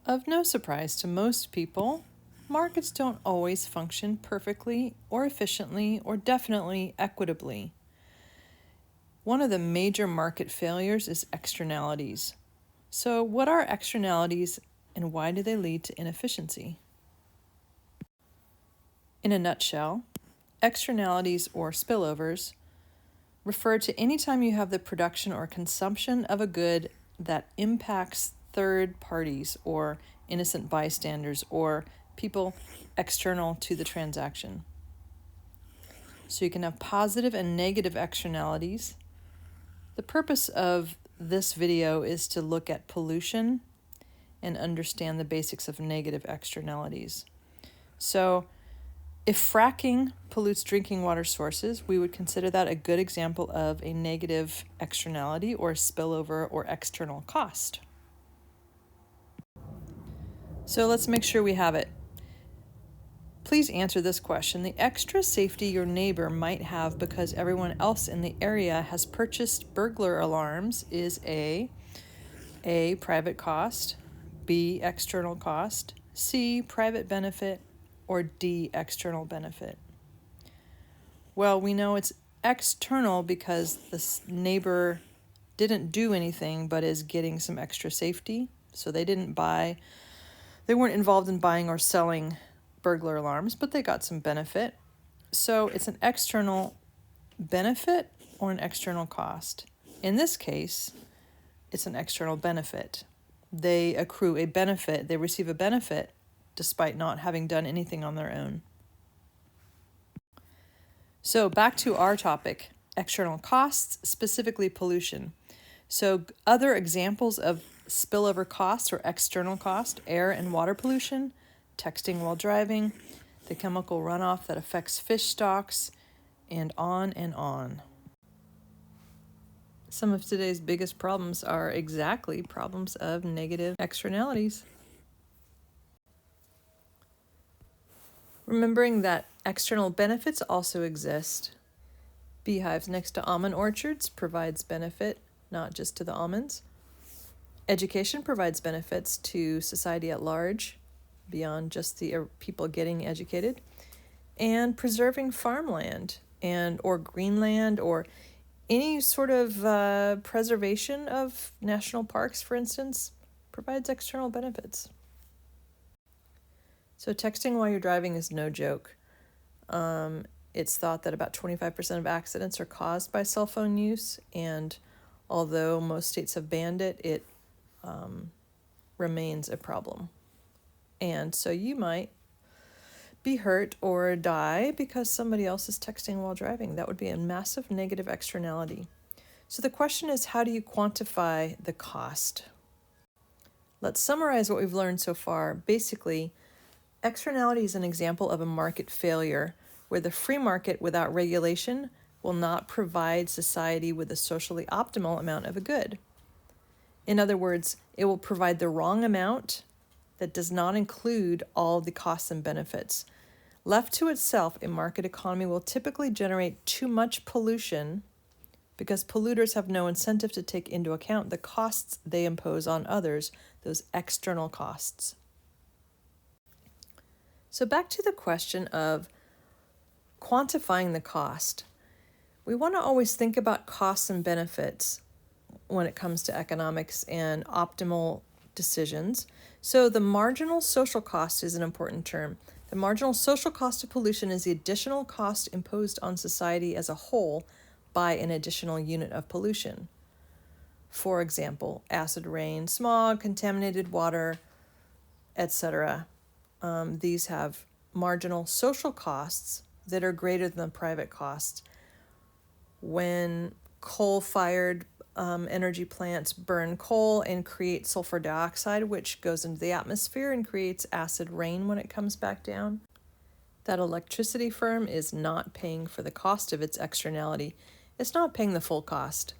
Of no surprise to most people, markets don't always function perfectly or efficiently or definitely equitably. One of the major market failures is externalities. So, what are externalities and why do they lead to inefficiency? In a nutshell, externalities or spillovers refer to any time you have the production or consumption of a good that impacts third parties or innocent bystanders or people external to the transaction. So you can have positive and negative externalities. The purpose of this video is to look at pollution and understand the basics of negative externalities. So if fracking pollutes drinking water sources, we would consider that a good example of a negative externality or spillover or external cost. So let's make sure we have it. Please answer this question. The extra safety your neighbor might have because everyone else in the area has purchased burglar alarms is A, private cost, B, external cost, C, private benefit, or D, external benefit? Well, we know it's external because this neighbor didn't do anything but is getting some extra safety. So they weren't involved in buying or selling burglar alarms, but they got some benefit. So it's an external benefit or an external cost. In this case, it's an external benefit. They accrue a benefit, they receive a benefit despite not having done anything on their own. So back to our topic, external costs, specifically pollution. So other examples of spillover costs or external cost, air and water pollution, texting while driving, the chemical runoff that affects fish stocks, and on and on. Some of today's biggest problems are exactly problems of negative externalities. Remembering that external benefits also exist. Beehives next to almond orchards provides benefit, not just to the almonds. Education provides benefits to society at large, beyond just the people getting educated. And preserving farmland or greenland or any sort of preservation of national parks, for instance, provides external benefits. So texting while you're driving is no joke. It's thought that about 25% of accidents are caused by cell phone use, and although most states have banned it, it remains a problem. And so you might be hurt or die because somebody else is texting while driving. That would be a massive negative externality. So the question is, how do you quantify the cost? Let's summarize what we've learned so far. Basically, externality is an example of a market failure where the free market without regulation will not provide society with a socially optimal amount of a good. In other words, it will provide the wrong amount that does not include all the costs and benefits. Left to itself, a market economy will typically generate too much pollution because polluters have no incentive to take into account the costs they impose on others, those external costs. So back to the question of quantifying the cost. We want to always think about costs and benefits when it comes to economics and optimal decisions. So the marginal social cost is an important term. The marginal social cost of pollution is the additional cost imposed on society as a whole by an additional unit of pollution. For example, acid rain, smog, contaminated water, etc. These have marginal social costs that are greater than the private costs. When coal-fired energy plants burn coal and create sulfur dioxide, which goes into the atmosphere and creates acid rain when it comes back down, that electricity firm is not paying for the cost of its externality. It's not paying the full cost.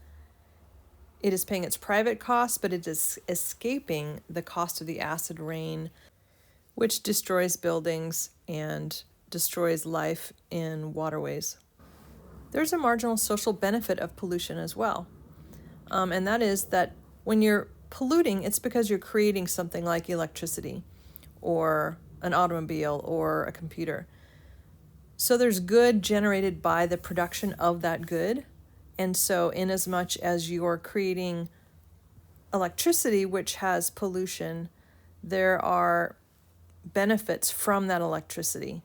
It is paying its private cost, but it is escaping the cost of the acid rain, which destroys buildings and destroys life in waterways. There's a marginal social benefit of pollution as well. And that is that when you're polluting, it's because you're creating something like electricity or an automobile or a computer. So there's good generated by the production of that good. And so in as much as you're creating electricity, which has pollution, there are benefits from that electricity,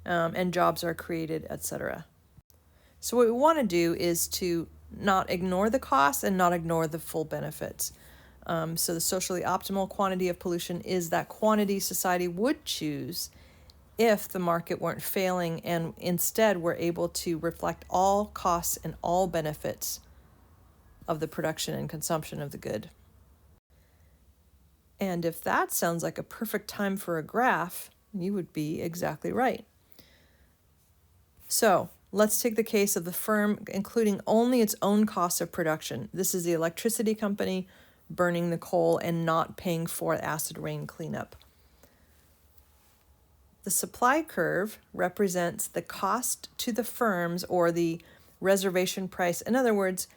and jobs are created, etc. So what we want to do is to not ignore the costs and not ignore the full benefits. So the socially optimal quantity of pollution is that quantity society would choose if the market weren't failing and instead were able to reflect all costs and all benefits of the production and consumption of the good. And if that sounds like a perfect time for a graph, you would be exactly right. So let's take the case of the firm including only its own costs of production. This is the electricity company burning the coal and not paying for acid rain cleanup. The supply curve represents the cost to the firms or the reservation price. In other words,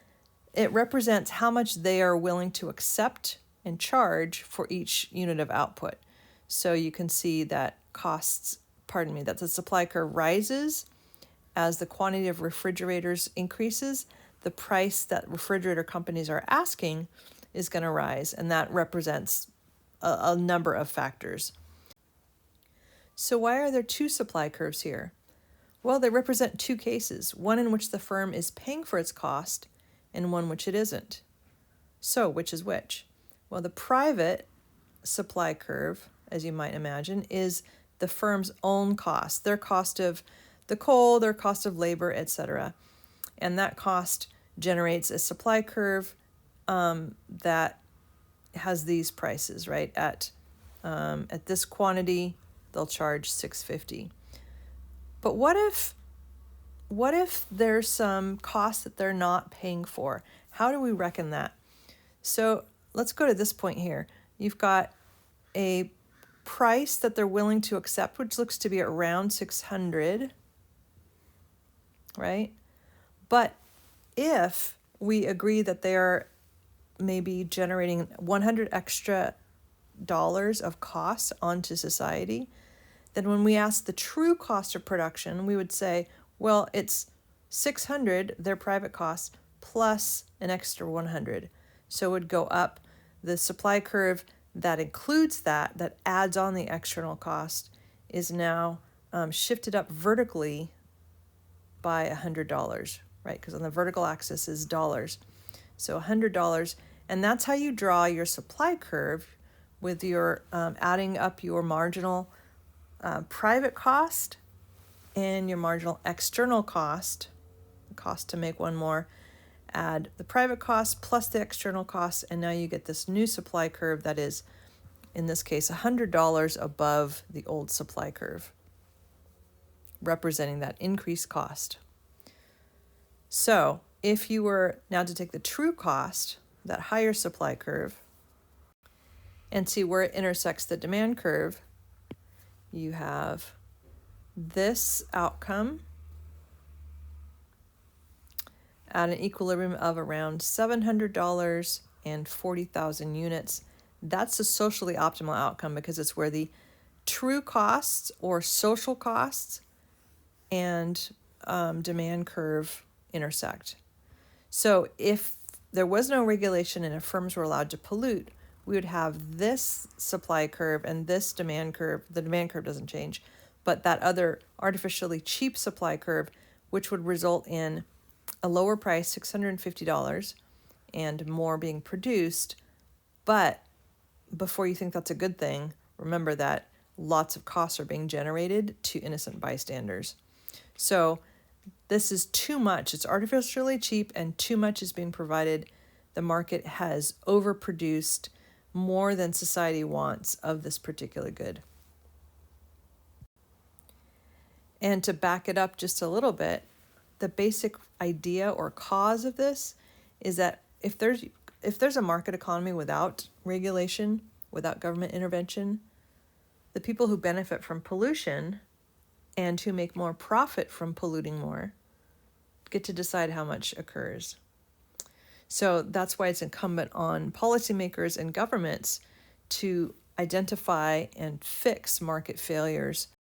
it represents how much they are willing to accept and charge for each unit of output. So you can see that that the supply curve rises as the quantity of refrigerators increases. The price that refrigerator companies are asking is going to rise, and that represents a number of factors. So why are there two supply curves here? Well, they represent two cases, one in which the firm is paying for its cost and one which it isn't. So which is which? Well, the private supply curve, as you might imagine, is the firm's own cost, their cost of the coal, their cost of labor, etc. And that cost generates a supply curve that has these prices, right? At this quantity, they'll charge $6.50. But what if there's some cost that they're not paying for? How do we reckon that? So let's go to this point here. You've got a price that they're willing to accept, which looks to be around 600, right? But if we agree that they are maybe generating 100 extra dollars of costs onto society, then when we ask the true cost of production, we would say, well, it's 600, their private cost, plus an extra 100. So it would go up. The supply curve that includes that adds on the external cost, is now shifted up vertically by $100, right? Because on the vertical axis is dollars. So $100, and that's how you draw your supply curve with your adding up your marginal private cost and your marginal external cost, the cost to make one more, add the private cost plus the external cost, and now you get this new supply curve that is, in this case, $100 above the old supply curve, representing that increased cost. So if you were now to take the true cost, that higher supply curve, and see where it intersects the demand curve, you have this outcome at an equilibrium of around $700 and 40,000 units. That's a socially optimal outcome because it's where the true costs or social costs and demand curve intersect. So if there was no regulation and if firms were allowed to pollute, we would have this supply curve and this demand curve. The demand curve doesn't change, but that other artificially cheap supply curve, which would result in a lower price, $650, and more being produced. But before you think that's a good thing, remember that lots of costs are being generated to innocent bystanders. So this is too much. It's artificially cheap and too much is being provided. The market has overproduced more than society wants of this particular good. And to back it up just a little bit, the basic idea or cause of this is that if there's a market economy without regulation, without government intervention, the people who benefit from pollution and who make more profit from polluting more get to decide how much occurs. So that's why it's incumbent on policymakers and governments to identify and fix market failures